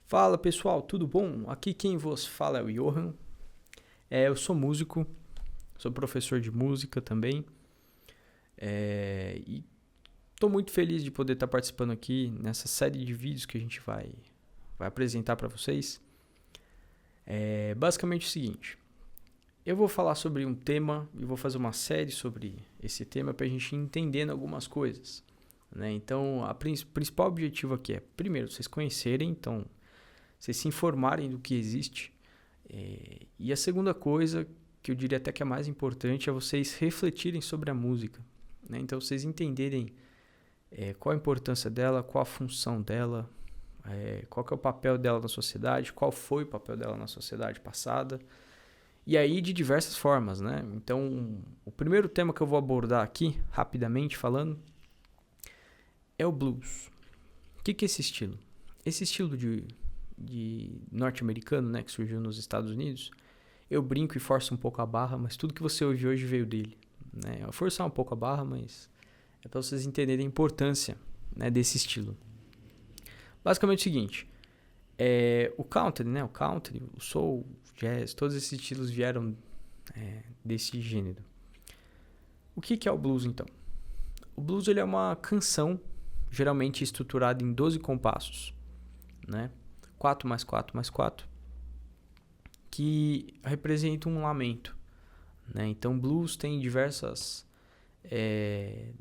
Fala pessoal, tudo bom? Aqui quem vos fala é o Johan. Eu sou músico, sou professor de música também. E estou muito feliz de poder estar participando aqui nessa série de vídeos que a gente vai apresentar para vocês. Basicamente o seguinte: eu vou falar sobre um tema e vou fazer uma série sobre esse tema para a gente ir entendendo algumas coisas, né? Então, o principal objetivo aqui é, primeiro, vocês conhecerem, então vocês se informarem do que existe. E a segunda coisa, que eu diria até que é mais importante, é vocês refletirem sobre a música, né? Então vocês entenderem qual a importância dela, qual a função dela, qual que é o papel dela na sociedade, qual foi o papel dela na sociedade passada, e aí de diversas formas, né? Então, o primeiro tema que eu vou abordar aqui, rapidamente falando, é o blues. O que é esse estilo? Esse estilo de norte-americano, né, que surgiu nos Estados Unidos, eu brinco e forço um pouco a barra, mas tudo que você ouve hoje veio dele, né? Eu forçar um pouco a barra, mas é para vocês entenderem a importância, né, desse estilo. Basicamente é o seguinte: o country, né, o soul, o jazz, todos esses estilos vieram desse gênero. O que é o blues, então? O blues ele é uma canção geralmente estruturada em 12 compassos, né? 4 mais 4 mais 4, que representa um lamento, né? Então, blues tem diversas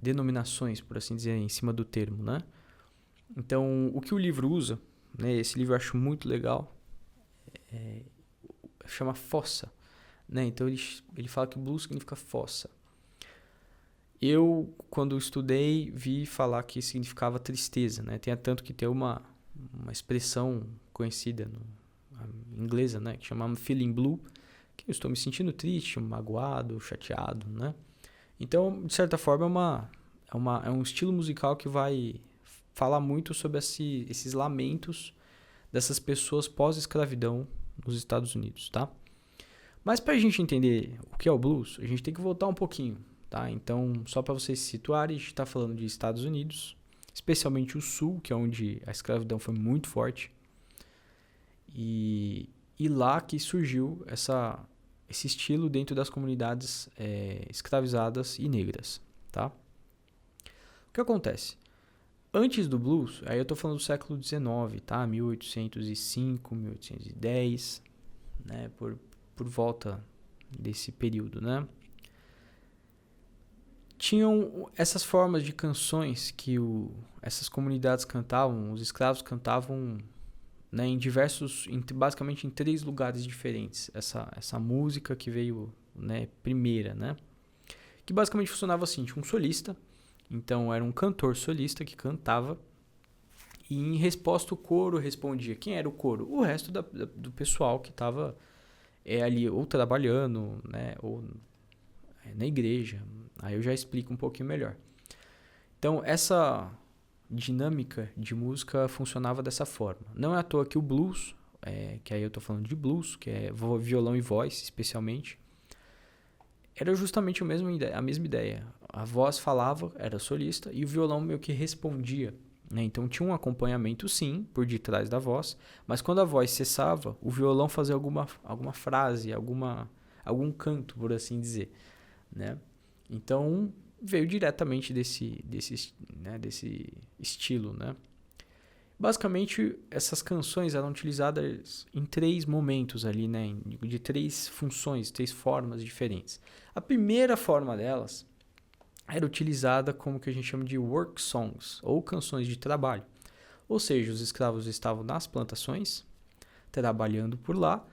denominações, por assim dizer, em cima do termo, né? Então, o que o livro usa, né? Esse livro eu acho muito legal, chama fossa, né? Então, ele fala que blues significa fossa. Eu, quando estudei, vi falar que significava tristeza, né? Tem tanto que tem uma expressão conhecida inglesa, né, que chama I'm feeling blue, que eu estou me sentindo triste, magoado, chateado, né? Então, de certa forma, é um estilo musical que vai falar muito sobre esses lamentos dessas pessoas pós-escravidão nos Estados Unidos, tá? Mas para a gente entender o que é o blues, a gente tem que voltar um pouquinho, tá? Então, só para vocês se situarem, a gente está falando de Estados Unidos, especialmente o sul, que é onde a escravidão foi muito forte. E lá que surgiu esse estilo dentro das comunidades escravizadas e negras, tá? O que acontece? Antes do blues, aí eu tô falando do século XIX, tá? 1805, 1810, né? Por volta desse período, né? Tinham essas formas de canções que essas comunidades cantavam, os escravos cantavam, né, basicamente em 3 lugares diferentes. Essa música que veio, né, primeira, né? Que basicamente funcionava assim: tinha um solista, então era um cantor solista que cantava, e em resposta o coro respondia. Quem era o coro? O resto do pessoal que estava ali ou trabalhando, né, ou na igreja. Aí eu já explico um pouquinho melhor. Então, essa dinâmica de música funcionava dessa forma. Não é à toa que o blues, que aí eu tô falando de blues, que é violão e voz especialmente, era justamente a mesma ideia. A voz falava, era solista, e o violão meio que respondia, né? Então tinha um acompanhamento sim, por detrás da voz, mas quando a voz cessava, o violão fazia alguma frase, algum canto, por assim dizer, né? Então veio diretamente desse estilo, né? Basicamente, essas canções eram utilizadas em 3 momentos ali, né? De 3 funções, 3 formas diferentes. A primeira forma delas era utilizada como que a gente chama de work songs, ou canções de trabalho. Ou seja, os escravos estavam nas plantações, trabalhando por lá,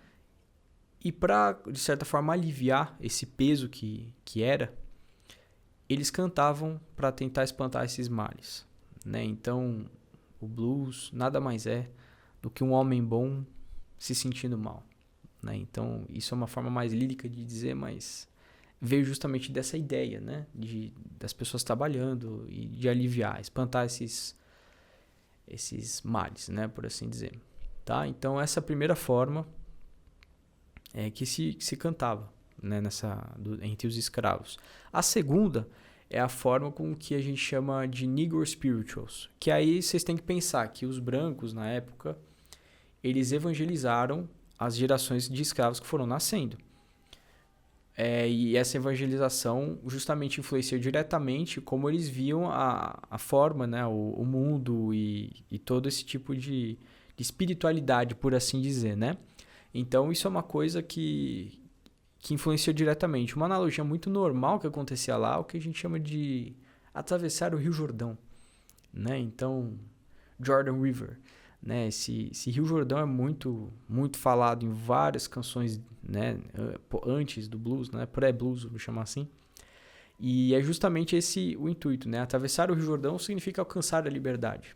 e para, de certa forma, aliviar esse peso que era, eles cantavam para tentar espantar esses males, né? Então, o blues nada mais é do que um homem bom se sentindo mal, né? Então, isso é uma forma mais lírica de dizer, mas veio justamente dessa ideia, né? Das pessoas trabalhando e de aliviar, espantar esses males, né? Por assim dizer, tá? Então, essa primeira forma que se cantava, né, entre os escravos. A segunda é a forma com que a gente chama de Negro Spirituals, que aí vocês têm que pensar que os brancos, na época, eles evangelizaram as gerações de escravos que foram nascendo. E essa evangelização justamente influenciou diretamente como eles viam a forma, né, o mundo e todo esse tipo de espiritualidade, por assim dizer, né? Então, isso é uma coisa que influenciou diretamente. Uma analogia muito normal que acontecia lá, o que a gente chama de atravessar o Rio Jordão, né? Então, Jordan River, né? Esse Rio Jordão é muito, muito falado em várias canções, né? Antes do blues, né? Pré-blues, vou chamar assim. E é justamente esse o intuito, né? Atravessar o Rio Jordão significa alcançar a liberdade,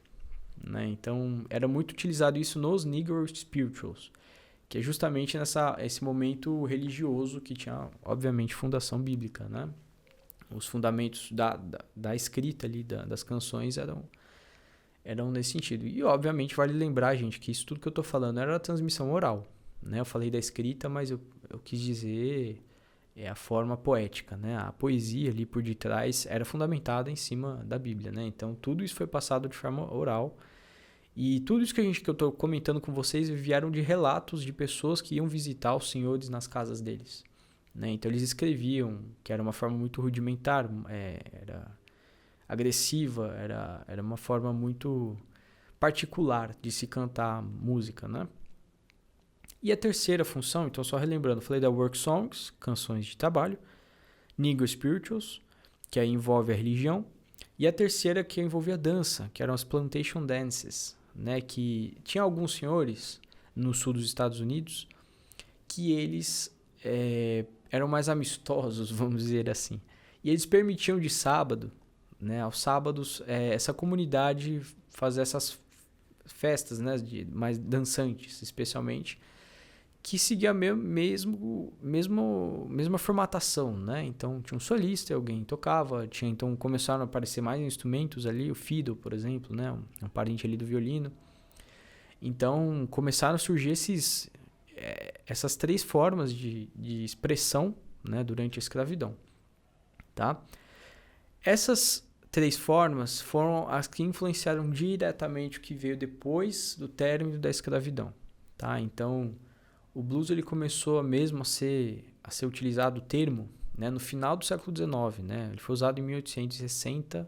né? Então, era muito utilizado isso nos Negro Spirituals, que é justamente esse momento religioso que tinha, obviamente, fundação bíblica, né? Os fundamentos da escrita ali, das canções eram nesse sentido. E, obviamente, vale lembrar, gente, que isso tudo que eu estou falando era a transmissão oral, né? Eu falei da escrita, mas eu quis dizer a forma poética, né? A poesia ali por detrás era fundamentada em cima da Bíblia, né? Então, tudo isso foi passado de forma oral. E tudo isso que eu estou comentando com vocês vieram de relatos de pessoas que iam visitar os senhores nas casas deles, né? Então eles escreviam, que era uma forma muito rudimentar, era agressiva, era uma forma muito particular de se cantar música, né? E a terceira função, então só relembrando, falei da work songs, canções de trabalho, Negro Spirituals, que aí envolve a religião, e a terceira que envolvia a dança, que eram as plantation dances, né, que tinha alguns senhores no sul dos Estados Unidos que eles eram mais amistosos, vamos dizer assim. E eles permitiam de sábado, né, aos sábados, essa comunidade fazer essas festas, né, mais dançantes, especialmente, que seguia a mesma formatação, né? Então tinha um solista, alguém tocava, então começaram a aparecer mais instrumentos ali, o fiddle, por exemplo, né? Um parente ali do violino. Então começaram a surgir essas três formas de expressão, né, durante a escravidão, tá? Essas três formas foram as que influenciaram diretamente o que veio depois do término da escravidão, tá? Então o blues ele começou mesmo a ser utilizado o termo, né, no final do século XIX, né? Ele foi usado em 1860,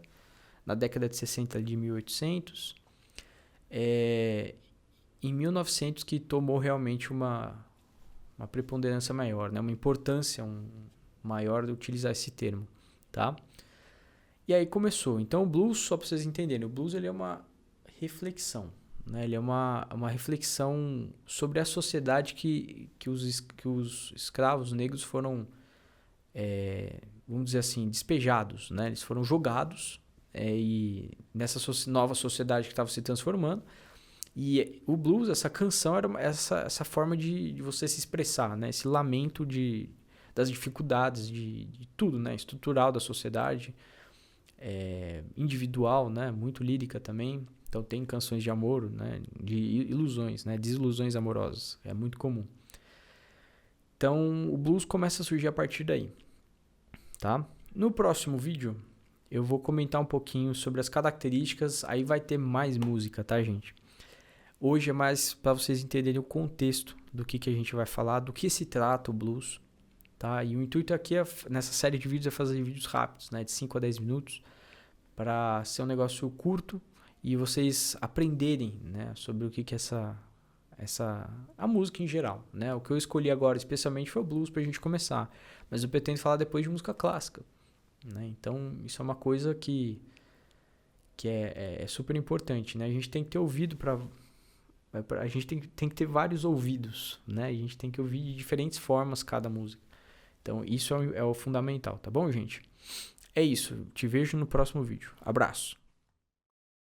na década de 60 de 1800, em 1900 que tomou realmente uma preponderância maior, né? Uma importância maior de utilizar esse termo, tá? E aí começou. Então o blues, só para vocês entenderem, o blues ele é uma reflexão, né? Ele é uma reflexão sobre a sociedade que os escravos negros foram, vamos dizer assim, despejados, né? Eles foram jogados e nessa nova sociedade que estava se transformando. E o blues, essa canção, era essa forma de você se expressar, né? Esse lamento das dificuldades, de tudo, né? Estrutural da sociedade, individual, né? Muito lírica também. Então tem canções de amor, né, de ilusões, né, desilusões amorosas, é muito comum. Então o blues começa a surgir a partir daí, tá? No próximo vídeo eu vou comentar um pouquinho sobre as características, aí vai ter mais música, tá, gente? Hoje é mais para vocês entenderem o contexto do que a gente vai falar, do que se trata o blues, tá? E o intuito aqui nessa série de vídeos é fazer vídeos rápidos, né, de 5 a 10 minutos, para ser um negócio curto e vocês aprenderem, né, sobre o que é a música em geral, né? O que eu escolhi agora especialmente foi o blues para a gente começar, mas eu pretendo falar depois de música clássica, né? Então isso é uma coisa que é super importante, né? A gente tem que ter ouvido a gente tem que ter vários ouvidos, né? A gente tem que ouvir de diferentes formas cada música. Então isso é o fundamental, tá bom, gente? É isso, te vejo no próximo vídeo. Abraço!